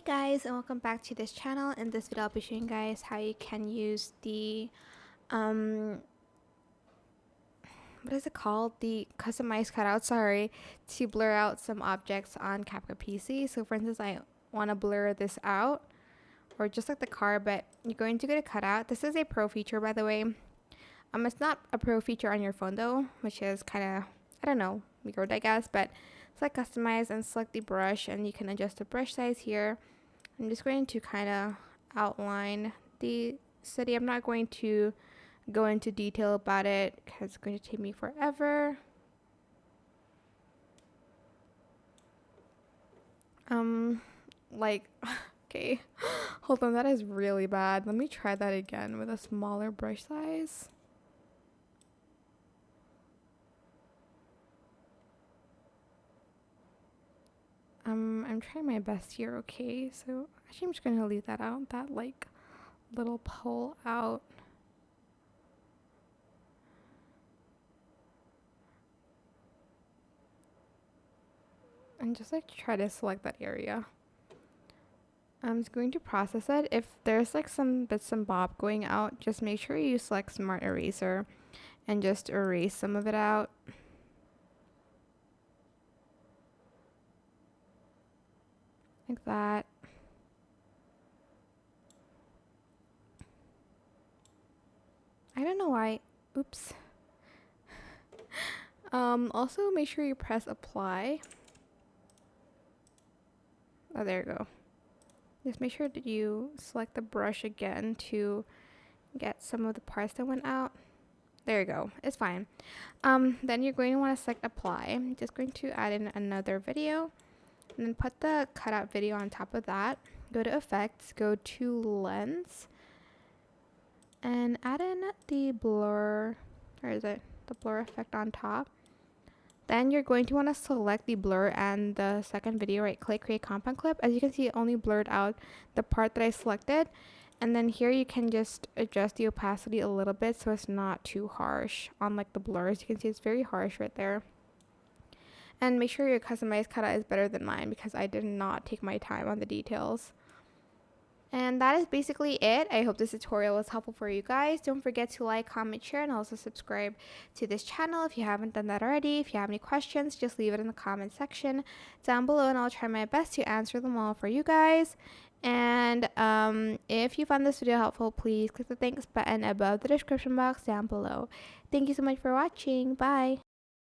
Hey guys, and welcome back to this channel. In this video I'll be showing you guys how you can use the what is it called, the customized cutout, sorry, to blur out some objects on CapCut PC. So for instance, I want to blur this out, or just like the car, but you're going to get a cutout. This is a pro feature, by the way. It's not a pro feature on your phone though, which is kind of, I don't know, weird I guess, but select customize and select the brush, and you can adjust the brush size here. I'm just going to kind of outline the city. I'm not going to go into detail about it because it's going to take me forever. Like, okay, hold on, that is really bad. Let me try that again with a smaller brush size. I'm trying my best here, okay? So actually I'm just gonna leave that out, that like little pull out. And just like try to select that area. I'm just going to process it. If there's like some bits and bob going out, just make sure you select Smart Eraser and just erase some of it out. Like that. I don't know why. Oops. Also make sure you press apply. Oh, there you go. Just make sure that you select the brush again to get some of the parts that went out. There you go. It's fine. Then you're going to want to select apply. I'm just going to add in another video and then put the cutout video on top of that. Go to effects, go to lens, and add in the blur. Where is it? The blur effect on top. Then you're going to want to select the blur and the second video, right click, create compound clip. As you can see, it only blurred out the part that I selected. And then here you can just adjust the opacity a little bit so it's not too harsh on like the blurs. You can see it's very harsh right there. And make sure your customized cutout is better than mine because I did not take my time on the details. And that is basically it. I hope this tutorial was helpful for you guys. Don't forget to like, comment, share, and also subscribe to this channel if you haven't done that already. If you have any questions, just leave it in the comment section down below and I'll try my best to answer them all for you guys. And if you found this video helpful, please click the thanks button above the description box down below. Thank you so much for watching. Bye.